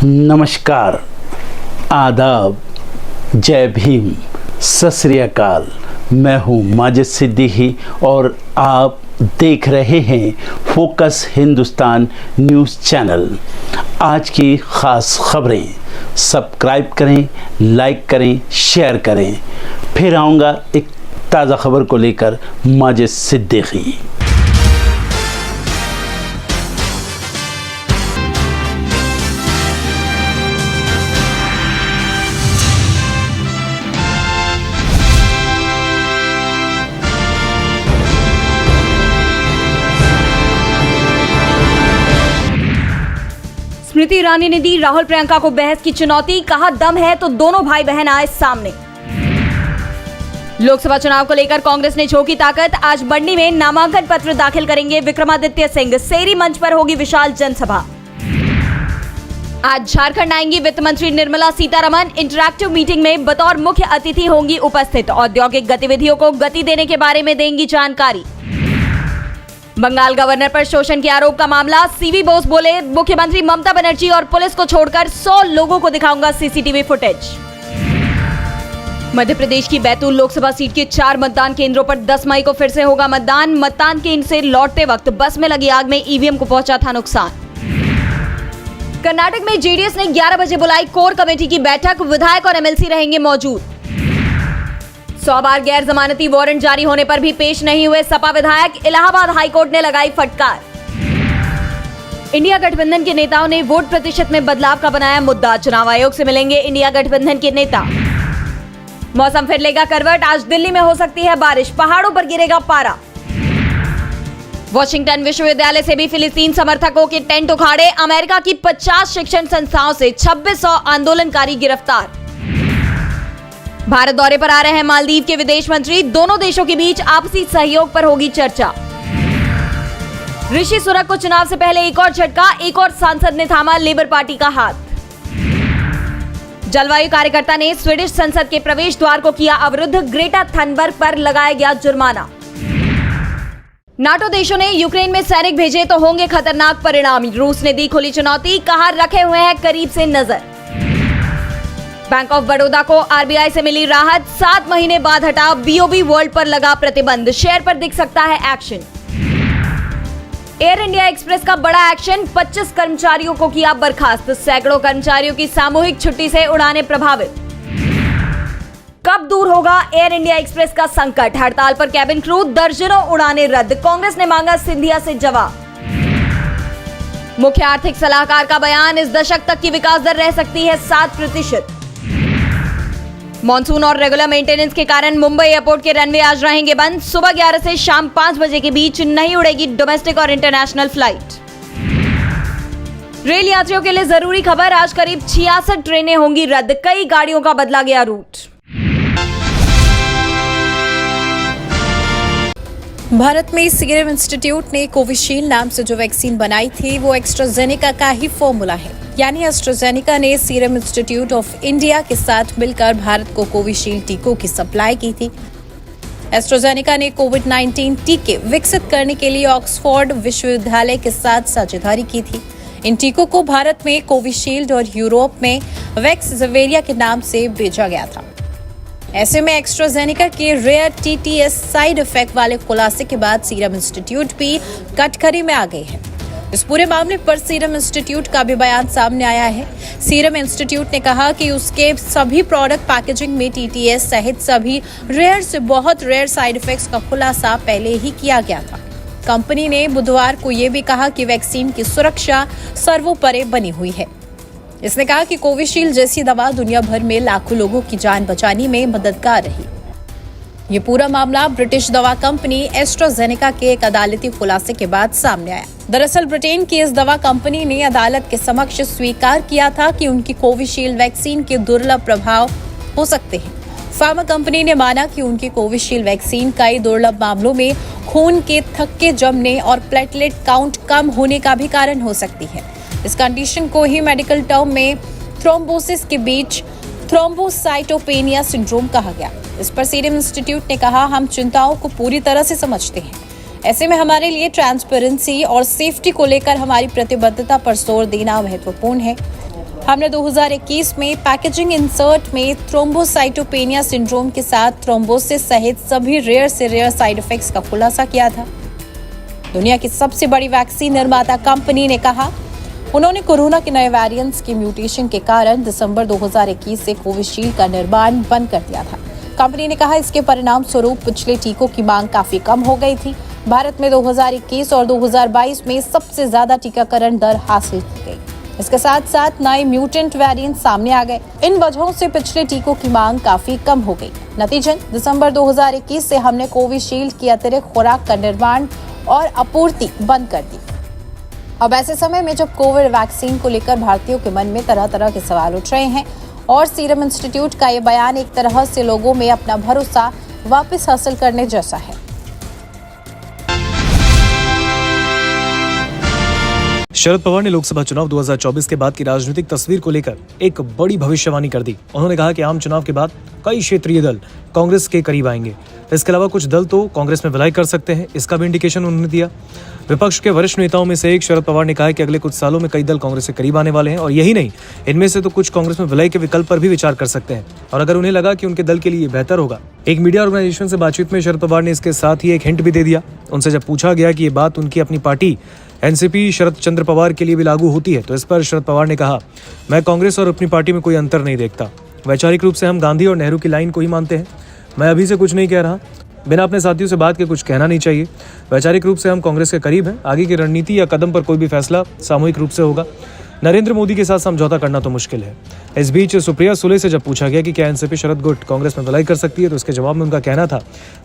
नमस्कार, आदाब, जय भीम, सत श्री अकाल। मैं हूँ माजिद सिद्दीकी और आप देख रहे हैं फोकस हिंदुस्तान न्यूज़ चैनल। आज की ख़ास खबरें सब्सक्राइब करें, लाइक करें, शेयर करें। फिर आऊँगा एक ताज़ा खबर को लेकर माजिद सिद्दीकी। स्मृति ईरानी ने दी राहुल प्रियंका को बहस की चुनौती, कहा दम है तो दोनों भाई बहन आए सामने। लोकसभा चुनाव को लेकर कांग्रेस ने झोंकी ताकत, आज मंडी में नामांकन पत्र दाखिल करेंगे विक्रमादित्य सिंह, सेरी मंच पर होगी विशाल जनसभा। आज झारखंड आएंगी वित्त मंत्री निर्मला सीतारमण, इंटरैक्टिव मीटिंग में बतौर मुख्य अतिथि होंगी उपस्थित, औद्योगिक गतिविधियों को गति देने के बारे में देंगी जानकारी। बंगाल गवर्नर पर शोषण के आरोप का मामला, सीवी बोस बोले मुख्यमंत्री ममता बनर्जी और पुलिस को छोड़कर 100 लोगों को दिखाऊंगा सीसीटीवी फुटेज। मध्य प्रदेश की बैतूल लोकसभा सीट के 4 मतदान केंद्रों पर 10 मई को फिर से होगा मतदान। मतदान केंद्र से लौटते वक्त बस में लगी आग में ईवीएम को पहुंचा था नुकसान। कर्नाटक में जेडीएस ने 11 बजे बुलाई कोर कमेटी की बैठक, विधायक और एमएलसी रहेंगे मौजूद। 100 बार गैर जमानती वारंट जारी होने पर भी पेश नहीं हुए सपा विधायक, इलाहाबाद हाईकोर्ट ने लगाई फटकार। इंडिया गठबंधन के नेताओं ने वोट प्रतिशत में बदलाव का बनाया मुद्दा, चुनाव आयोग से मिलेंगे इंडिया गठबंधन के नेता। मौसम फिर लेगा करवट, आज दिल्ली में हो सकती है बारिश, पहाड़ों पर गिरेगा पारा। वॉशिंगटन विश्वविद्यालय से भी फिलिस्तीन समर्थकों के टेंट उखाड़े, अमेरिका की 50 शिक्षण संस्थाओं से 2600 आंदोलनकारी गिरफ्तार। भारत दौरे पर आ रहे हैं मालदीव के विदेश मंत्री, दोनों देशों के बीच आपसी सहयोग पर होगी चर्चा। ऋषि सुनक को चुनाव से पहले एक और झटका, एक और सांसद ने थामा लेबर पार्टी का हाथ। जलवायु कार्यकर्ता ने स्वीडिश संसद के प्रवेश द्वार को किया अवरुद्ध, ग्रेटा थनबर्ग पर लगाया गया जुर्माना। नाटो देशों ने यूक्रेन में सैनिक भेजे तो होंगे खतरनाक परिणाम, रूस ने दी खुली चुनौती, कहा रखे हुए हैं करीब से नजर। बैंक ऑफ बड़ौदा को आरबीआई से मिली राहत, 7 महीने बाद हटा बीओबी वर्ल्ड पर लगा प्रतिबंध, शेयर पर दिख सकता है एक्शन। एयर इंडिया एक्सप्रेस का बड़ा एक्शन, 25 कर्मचारियों को किया बर्खास्त, सैकड़ों कर्मचारियों की सामूहिक छुट्टी से उड़ानें प्रभावित। कब दूर होगा एयर इंडिया एक्सप्रेस का संकट, हड़ताल पर कैबिन क्रू, दर्जनों उड़ानें रद्द, कांग्रेस ने मांगा सिंधिया से जवाब। मुख्य आर्थिक सलाहकार का बयान, इस दशक तक की विकास दर रह सकती है 7%। मॉनसून और रेगुलर मेंटेनेंस के कारण मुंबई एयरपोर्ट के रनवे आज रहेंगे बंद, सुबह 11 से शाम 5 बजे के बीच नहीं उड़ेगी डोमेस्टिक और इंटरनेशनल फ्लाइट। रेल यात्रियों के लिए जरूरी खबर, आज करीब 66 ट्रेनें होंगी रद्द, कई गाड़ियों का बदला गया रूट। भारत में सीरम इंस्टीट्यूट ने कोविशील्ड नाम से जो वैक्सीन बनाई थी वो एस्ट्राजेनेका का ही फॉर्मूला है, यानी एस्ट्राजेनेका ने सीरम इंस्टीट्यूट ऑफ इंडिया के साथ मिलकर भारत को कोविशील्ड टीकों की सप्लाई की थी। एस्ट्राजेनेका ने कोविड-19 टीके विकसित करने के लिए ऑक्सफोर्ड विश्वविद्यालय के साथ साझेदारी की थी। इन टीकों को भारत में कोविशील्ड और यूरोप में वैक्सजेवियर के नाम से भेजा गया था। ऐसे में एस्ट्राजेनेका के रेयर टीटीएस साइड इफेक्ट वाले खुलासे के बाद सीरम इंस्टीट्यूट भी कटघरे में आ गए हैं। इस पूरे मामले पर सीरम इंस्टीट्यूट का भी बयान सामने आया है। सीरम इंस्टीट्यूट ने कहा कि उसके सभी प्रोडक्ट पैकेजिंग में टीटीएस सहित सभी रेयर से बहुत रेयर साइड इफेक्ट्स का खुलासा पहले ही किया गया था। कंपनी ने बुधवार को यह भी कहा कि वैक्सीन की सुरक्षा सर्वोपरि बनी हुई है। इसने कहा कि कोविशील्ड जैसी दवा दुनिया भर में लाखों लोगों की जान बचाने में मददगार रही। ये पूरा मामला ब्रिटिश दवा कंपनी एस्ट्राजेनेका के एक अदालती खुलासे के बाद सामने आया। दरअसल ब्रिटेन की इस दवा कंपनी ने अदालत के समक्ष स्वीकार किया था कि उनकी कोविशील्ड वैक्सीन के दुर्लभ प्रभाव हो सकते हैं। फार्मा कंपनी ने माना कि उनकी कोविशील्ड वैक्सीन कई दुर्लभ मामलों में खून के थक्के जमने और प्लेटलेट काउंट कम होने का भी कारण हो सकती है। इस कंडीशन को ही मेडिकल टर्म में थ्रोम्बोसिस के बीच थ्रोम्बोसाइटोपेनिया सिंड्रोम कहा गया। इस पर सीरम इंस्टीट्यूट ने कहा, हम चिंताओं को पूरी तरह से समझते हैं। ऐसे में हमारे लिए ट्रांसपेरेंसी और सेफ्टी को लेकर हमारी प्रतिबद्धता पर जोर देना महत्वपूर्ण है। हमने 2021 में पैकेजिंग इंसर्ट में थ्रोम्बोसाइटोपेनिया सिंड्रोम के साथ थ्रोम्बोसिस सहित सभी रेयर से रेयर साइड इफेक्ट्स का खुलासा किया था। दुनिया की सबसे बड़ी वैक्सीन निर्माता कंपनी ने कहा, उन्होंने कोरोना के नए वेरिएंट्स के म्यूटेशन के कारण दिसंबर 2021 से कोविशील्ड का निर्माण बंद कर दिया था। कंपनी ने कहा, इसके परिणाम स्वरूप पिछले टीकों की मांग काफी कम हो गई थी। भारत में 2021 और 2022 में सबसे ज्यादा टीकाकरण दर हासिल की गई। इसके साथ साथ नए म्यूटेंट वेरिएंट सामने आ गए। इन वजहों से पिछले टीकों की मांग काफी कम हो गई। नतीजन दिसंबर 2021 से हमने कोविशील्ड की अतिरिक्त खुराक का निर्माण और आपूर्ति बंद कर दी। अब ऐसे समय में जब कोविड वैक्सीन को लेकर भारतीयों के मन में तरह तरह के सवाल उठ रहे हैं और सीरम इंस्टीट्यूट का ये बयान एक तरह से लोगों में अपना भरोसा वापस हासिल करने जैसा है। शरद पवार ने लोकसभा चुनाव 2024 के बाद की राजनीतिक तस्वीर को लेकर एक बड़ी भविष्यवाणी कर दी। उन्होंने कहा कि आम चुनाव के बाद कई क्षेत्रीय दल कांग्रेस के करीब आएंगे। इसके अलावा कुछ दल तो कांग्रेस में विलय कर सकते हैं, इसका भी इंडिकेशन उन्होंने दिया। विपक्ष के वरिष्ठ नेताओं में से एक शरद पवार ने कहा कि अगले कुछ सालों में कई दल कांग्रेस के करीब आने वाले हैं और यही नहीं, इनमें से तो कुछ कांग्रेस में विलय के विकल्प पर भी विचार कर सकते हैं और अगर उन्हें लगा कि उनके दल के लिए बेहतर होगा। एक मीडिया ऑर्गेनाइजेशन से बातचीत में शरद पवार ने इसके साथ ही एक हिंट भी दे दिया। उनसे जब पूछा गया कि ये बात उनकी अपनी पार्टी एनसीपी शरद चंद्र पवार के लिए भी लागू होती है, तो इस पर शरद पवार ने कहा, मैं कांग्रेस और अपनी पार्टी में कोई अंतर नहीं देखता। वैचारिक रूप से हम गांधी और नेहरू की लाइन को ही मानते हैं। मैं अभी से कुछ नहीं कह रहा, बिना अपने साथियों से बात के कुछ कहना नहीं चाहिए। वैचारिक रूप से हम कांग्रेस के करीब हैं। आगे की रणनीति या कदम पर कोई भी फैसला सामूहिक रूप से होगा। नरेंद्र मोदी के साथ समझौता करना तो मुश्किल है। इस बीच सुप्रिया सुले से जब पूछा गया कि क्या एनसीपी शरद गुट कांग्रेस में विलय कर सकती है, तो इसके जवाब में उनका कहना था,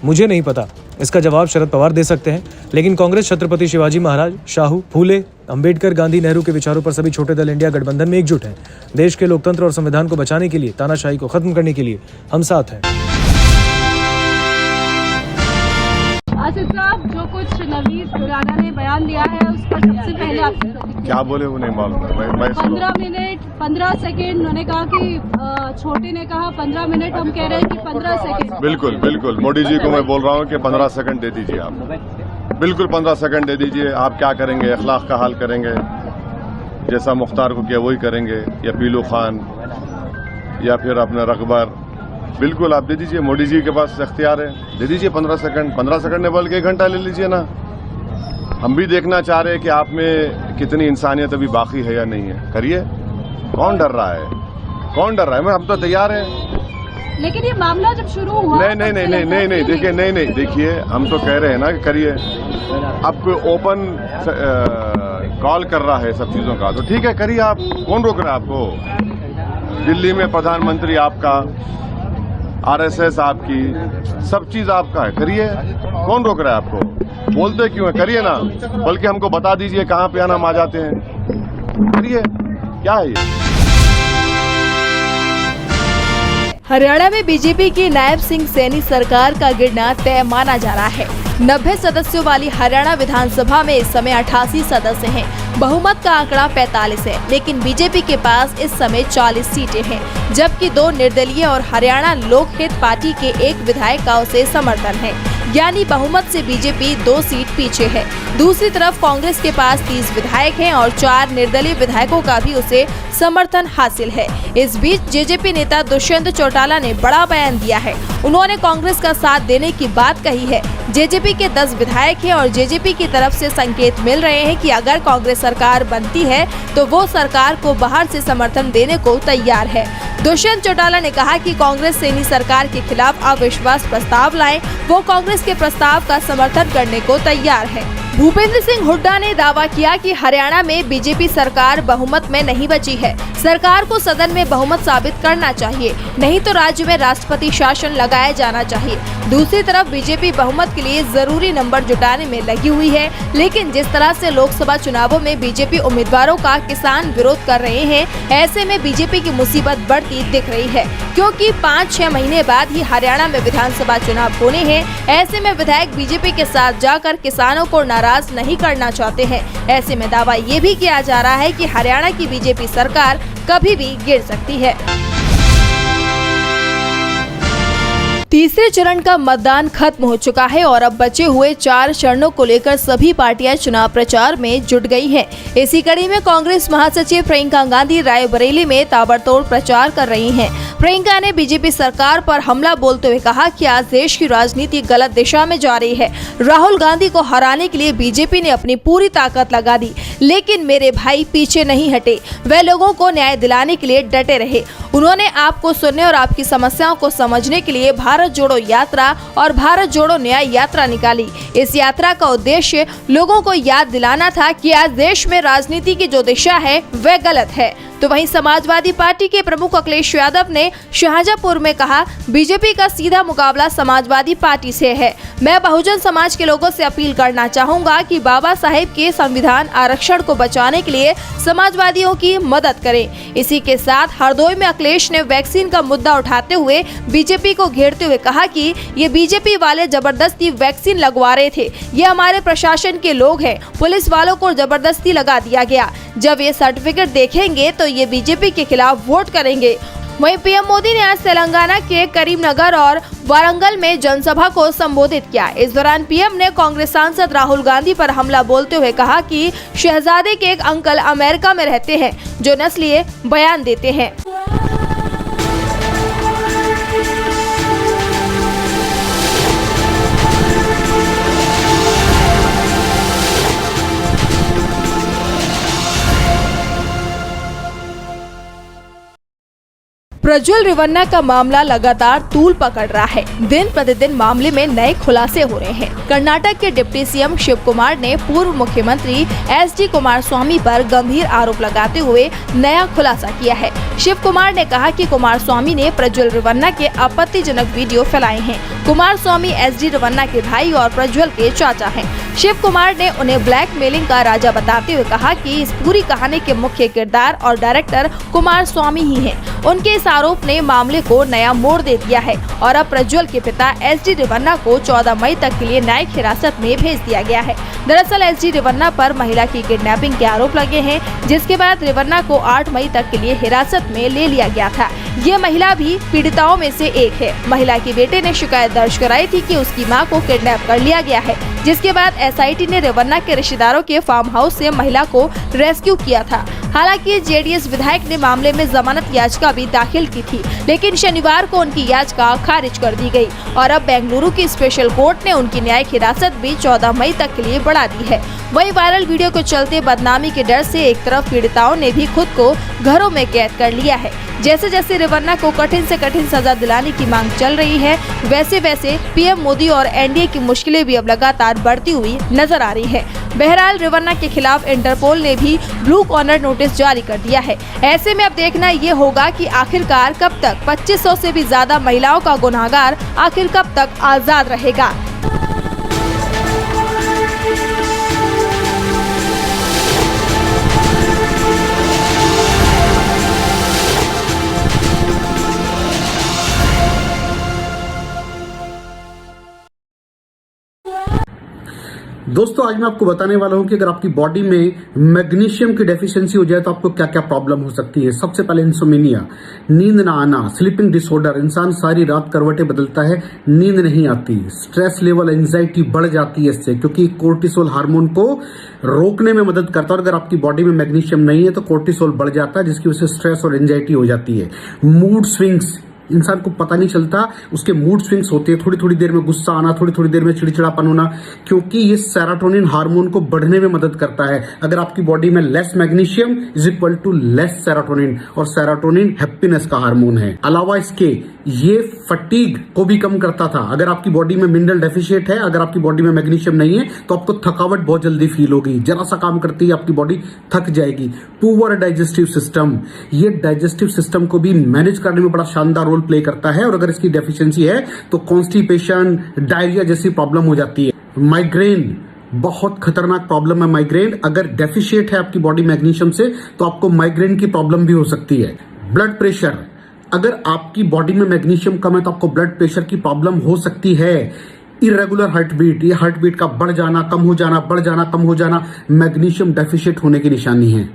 मुझे नहीं पता। इसका जवाब शरद पवार दे सकते हैं, लेकिन कांग्रेस छत्रपति शिवाजी महाराज, शाहू, फूले, अंबेडकर, गांधी, नेहरू के विचारों पर सभी छोटे दल इंडिया गठबंधन में एकजुट हैं। देश के लोकतंत्र और संविधान को बचाने के लिए, तानाशाही को खत्म करने के लिए हम साथ हैं। आसिफ साहब, जो कुछ नवीन खुराना ने बयान दिया है उस पर सबसे पहले आप क्या बोले वो नहीं मालूम है। मैं 15 मिनट 15 सेकेंड उन्होंने कहा कि छोटे ने कहा 15 मिनट, हम कह रहे हैं कि 15 सेकेंड। बिल्कुल बिल्कुल मोदी जी को मैं बोल रहा हूँ कि 15 सेकंड दे दीजिए आप, बिल्कुल 15 सेकंड दे दीजिए। आप क्या करेंगे, अखलाक का हाल करेंगे, जैसा मुख्तार को किया वही करेंगे, या पीलू खान या फिर अपना रकबर, बिल्कुल आप दे दीजिए। मोदी जी के पास इख्तियार है, दे दीजिए 15 सेकंड। 15 सेकंड ने बल्कि 1 घंटा ले लीजिए ना। हम भी देखना चाह रहे हैं कि आप में कितनी इंसानियत अभी बाकी है या नहीं है। करिए, कौन डर रहा है, कौन डर रहा है? हम तो तैयार हैं। लेकिन ये मामला जब शुरू हुआ नहीं देखिए, नहीं देखिए, हम तो कह रहे हैं ना कि करिए। अब कोई ओपन कॉल कर रहा है सब चीजों का, तो ठीक है करिए आप, कौन रोक रहा है आपको? दिल्ली में प्रधानमंत्री आपका, आरएसएस आपकी, सब चीज आपका है, करिए, कौन रोक रहा है आपको? बोलते क्यों है? करिए ना, बल्कि हमको बता दीजिए कहाँ पे आना, हम आ जाते हैं। करिए, क्या है ये? हरियाणा में बीजेपी की नायब सिंह सैनी सरकार का गिरना तय माना जा रहा है। 90 सदस्यों वाली हरियाणा विधानसभा में इस समय 88 सदस्य हैं। बहुमत का आंकड़ा 45 है, लेकिन बीजेपी के पास इस समय 40 सीटें हैं, जबकि 2 निर्दलीय और हरियाणा लोकहित पार्टी के 1 विधायक का उसे समर्थन है, यानी बहुमत से बीजेपी 2 सीट पीछे है। दूसरी तरफ कांग्रेस के पास 30 विधायक हैं और 4 निर्दलीय विधायकों का भी उसे समर्थन हासिल है। इस बीच जेजेपी नेता दुष्यंत चौटाला ने बड़ा बयान दिया है। उन्होंने कांग्रेस का साथ देने की बात कही है। जेजेपी के 10 विधायक हैं और जेजेपी की तरफ से संकेत मिल रहे हैं कि अगर कांग्रेस सरकार बनती है तो वो सरकार को बाहर से समर्थन देने को तैयार है। दुष्यंत चौटाला ने कहा कि कांग्रेस सैनी सरकार के खिलाफ अविश्वास प्रस्ताव लाए, वो कांग्रेस के प्रस्ताव का समर्थन करने को तैयार है। भूपेंद्र सिंह हुड्डा ने दावा किया कि हरियाणा में बीजेपी सरकार बहुमत में नहीं बची है। सरकार को सदन में बहुमत साबित करना चाहिए, नहीं तो राज्य में राष्ट्रपति शासन लगाया जाना चाहिए। दूसरी तरफ बीजेपी बहुमत के लिए जरूरी नंबर जुटाने में लगी हुई है, लेकिन जिस तरह से लोकसभा चुनावों में बीजेपी उम्मीदवारों का किसान विरोध कर रहे हैं, ऐसे में बीजेपी की मुसीबत बढ़ती दिख रही है, क्योंकि 5-6 महीने बाद ही हरियाणा में विधानसभा चुनाव होने हैं। ऐसे में विधायक बीजेपी के साथ जाकर किसानों को नाराज नहीं करना चाहते हैं। ऐसे में दावा ये भी किया जा रहा है कि हरियाणा की बीजेपी सरकार कभी भी गिर सकती है। तीसरे चरण का मतदान खत्म हो चुका है और अब बचे हुए 4 चरणों को लेकर सभी पार्टियां चुनाव प्रचार में जुट गई हैं। इसी कड़ी में कांग्रेस महासचिव प्रियंका गांधी रायबरेली में ताबड़तोड़ प्रचार कर रही हैं। प्रियंका ने बीजेपी सरकार पर हमला बोलते हुए कहा कि आज देश की राजनीति गलत दिशा में जा रही है। राहुल गांधी को हराने के लिए बीजेपी ने अपनी पूरी ताकत लगा दी, लेकिन मेरे भाई पीछे नहीं हटे। वे लोगों को न्याय दिलाने के लिए डटे रहे। उन्होंने आपको सुनने और आपकी समस्याओं को समझने के लिए भारत जोड़ो यात्रा और भारत जोड़ो न्याय यात्रा निकाली। इस यात्रा का उद्देश्य लोगों को याद दिलाना था कि आज देश में राजनीति की जो दिशा है वह गलत है। तो वहीं समाजवादी पार्टी के प्रमुख अखिलेश यादव ने शाहजहांपुर में कहा, बीजेपी का सीधा मुकाबला समाजवादी पार्टी से है। मैं बहुजन समाज के लोगों से अपील करना चाहूंगा कि बाबा साहेब के संविधान आरक्षण को बचाने के लिए समाजवादियों की मदद करें। इसी के साथ हरदोई में अखिलेश ने वैक्सीन का मुद्दा उठाते हुए बीजेपी को घेरते हुए कहा कि ये बीजेपी वाले जबरदस्ती वैक्सीन लगवा रहे थे। ये हमारे प्रशासन के लोग हैं, पुलिस वालों को जबरदस्ती लगा दिया गया। जब ये सर्टिफिकेट देखेंगे तो ये बीजेपी के खिलाफ वोट करेंगे। वहीं पीएम मोदी ने आज तेलंगाना के करीमनगर और वारंगल में जनसभा को संबोधित किया। इस दौरान पीएम ने कांग्रेस सांसद राहुल गांधी पर हमला बोलते हुए कहा कि शहजादे के एक अंकल अमेरिका में रहते हैं जो नस्लीय बयान देते हैं। प्रज्वल रेवन्ना का मामला लगातार तूल पकड़ रहा है। दिन प्रतिदिन मामले में नए खुलासे हो रहे हैं। कर्नाटक के डिप्टी सीएम शिव कुमार ने पूर्व मुख्यमंत्री एसडी कुमारस्वामी पर गंभीर आरोप लगाते हुए नया खुलासा किया है। शिव कुमार ने कहा कि कुमारस्वामी ने प्रज्वल रेवन्ना के आपत्तिजनक वीडियो फैलाए हैं। कुमारस्वामी एसडी रेवन्ना के भाई और प्रज्वल के चाचा हैं। शिव कुमार ने उन्हें ब्लैकमेलिंग का राजा बताते हुए कहा कि इस पूरी कहानी के मुख्य किरदार और डायरेक्टर कुमारस्वामी ही हैं। उनके इस आरोप ने मामले को नया मोड़ दे दिया है और अब प्रज्वल के पिता एसडी रेवन्ना को 14 मई तक के लिए न्यायिक हिरासत में भेज दिया गया है। दरअसल एसडी रेवन्ना पर महिला की किडनैपिंग के आरोप लगे हैं, जिसके बाद रेवन्ना को 8 मई तक के लिए हिरासत में ले लिया गया था। ये महिला भी पीड़िताओं में से एक है। महिला के बेटे ने शिकायत दर्ज कराई थी कि उसकी मां को किडनैप कर लिया गया है, जिसके बाद एसआईटी ने रेवन्ना के रिश्तेदारों के फार्म हाउस से महिला को रेस्क्यू किया था। हालांकि जेडीएस विधायक ने मामले में जमानत याचिका भी दाखिल की थी, लेकिन शनिवार को उनकी याचिका खारिज कर दी गई और अब बेंगलुरु की स्पेशल कोर्ट ने उनकी न्यायिक हिरासत भी 14 मई तक के लिए बढ़ा दी है। वहीं वायरल वीडियो के चलते बदनामी के डर से एक तरफ पीड़िताओं ने भी खुद को घरों में कैद कर लिया है। जैसे जैसे रेवन्ना को कठिन से कठिन सजा दिलाने की मांग चल रही है, वैसे वैसे पीएम मोदी और एनडीए की मुश्किलें भी अब लगातार बढ़ती हुई नजर आ रही है। बहरहाल रेवन्ना के खिलाफ इंटरपोल ने भी ब्लू कॉर्नर नोटिस जारी कर दिया है। ऐसे में अब देखना ये होगा कि आखिरकार कब तक 2500 से भी ज्यादा महिलाओं का गुनहगार आखिर कब तक आजाद रहेगा। दोस्तों आज मैं आपको बताने वाला हूं कि अगर आपकी बॉडी में मैग्नीशियम की डेफिशिएंसी हो जाए तो आपको क्या क्या प्रॉब्लम हो सकती है। सबसे पहले इंसोमेनिया, नींद ना आना, स्लीपिंग डिसऑर्डर, इंसान सारी रात करवटें बदलता है, नींद नहीं आती, स्ट्रेस लेवल, एंजाइटी बढ़ जाती है इससे, क्योंकि कोर्टिसोल हार्मोन को रोकने में मदद करता है। और अगर आपकी बॉडी में मैग्नीशियम नहीं है तो कोर्टिसोल बढ़ जाता है, जिसकी वजह से स्ट्रेस और एंजाइटी हो जाती है। मूड स्विंग्स, इंसान को पता नहीं चलता उसके मूड स्विंग्स होते हैं, थोड़ी थोड़ी देर में गुस्सा आना, थोड़ी थोड़ी देर में चिड़चिड़ापन होना, क्योंकि ये सेरोटोनिन हार्मोन को बढ़ने में मदद करता है। अगर आपकी बॉडी में less magnesium is equal to less serotonin, और सेरोटोनिन हैप्पीनेस का हार्मोन है। अलावा इसके ये फटीग को भी कम करता था। अगर आपकी बॉडी में मिनरल डेफिशिएट है, अगर आपकी बॉडी में मैग्नीशियम नहीं है तो आपको थकावट बहुत जल्दी फील होगी, जरा सा काम करती है आपकी बॉडी थक जाएगी। पुअर डाइजेस्टिव सिस्टम, ये डाइजेस्टिव सिस्टम को भी मैनेज करने में बड़ा शानदार रोल प्ले करता है, और अगर इसकी डेफिशिएंसी है तो कॉन्स्टिपेशन, डायरिया जैसी प्रॉब्लम हो जाती है। माइग्रेन, बहुत खतरनाक प्रॉब्लम है माइग्रेन। अगर डेफिशिएट है आपकी बॉडी मैग्नीशियम से तो आपको माइग्रेन की प्रॉब्लम भी हो सकती है। ब्लड प्रेशर, अगर आपकी बॉडी में मैग्नीशियम कम है तो आपको ब्लड प्रेशर की प्रॉब्लम हो सकती है। इरेगुलर हार्ट बीट, ये हार्ट बीट का बढ़ जाना, कम हो जाना, बढ़ जाना, कम हो जाना, मैग्नीशियम डेफिशिएट होने की निशानी है।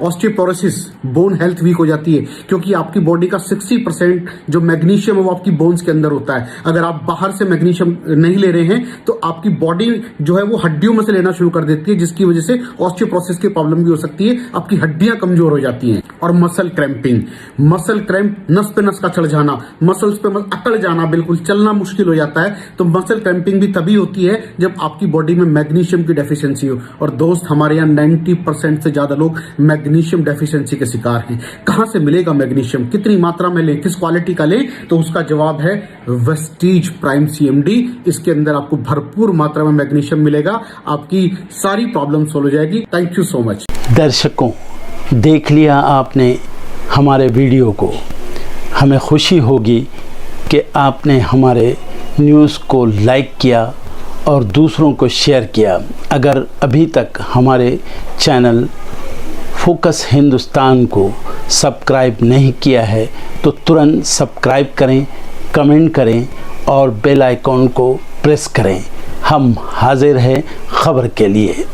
ऑस्टियोपोरोसिस, बोन हेल्थ वीक हो जाती है, क्योंकि आपकी बॉडी का 60% जो मैग्नीशियम है वो आपकी बोन्स के अंदर होता है। अगर आप बाहर से मैग्नीशियम नहीं ले रहे हैं तो आपकी बॉडी जो है वो हड्डियों में से लेना शुरू कर देती है, जिसकी वजह से ऑस्टियोपोरोसिस की प्रॉब्लम भी हो सकती है, आपकी हड्डियां कमजोर हो जाती हैं। और मसल क्रैम्पिंग, मसल क्रैम्प, नस पे नस का चढ़ जाना, मसल्स पे अकड़ जाना, बिल्कुल चलना मुश्किल हो जाता है। तो मसल क्रैम्पिंग भी तभी होती है जब आपकी बॉडी में मैग्नीशियम की डेफिशिएंसी हो। और दोस्त, हमारे यहाँ 90% से ज्यादा लोग मैग्नीशियम डेफिशिएंसी के शिकार हैं। कहां से मिलेगा मैग्नीशियम, कितनी मात्रा में लें, किस क्वालिटी का लें? तो उसका जवाब है वेस्टीज प्राइम CMD। इसके अंदर आपको भरपूर मात्रा में मैग्नीशियम मिलेगा, आपकी सारी प्रॉब्लम सॉल्व हो जाएगी। Thank you so much. दर्शकों, देख लिया आपने हमारे वीडियो को। हमें खुशी होगी कि आपने हमारे न्यूज़ को लाइक किया और दूसरों को शेयर किया। अगर अभी तक हमारे चैनल फोकस हिंदुस्तान को सब्सक्राइब नहीं किया है तो तुरंत सब्सक्राइब करें, कमेंट करें और बेल आइकॉन को प्रेस करें। हम हाजिर हैं खबर के लिए।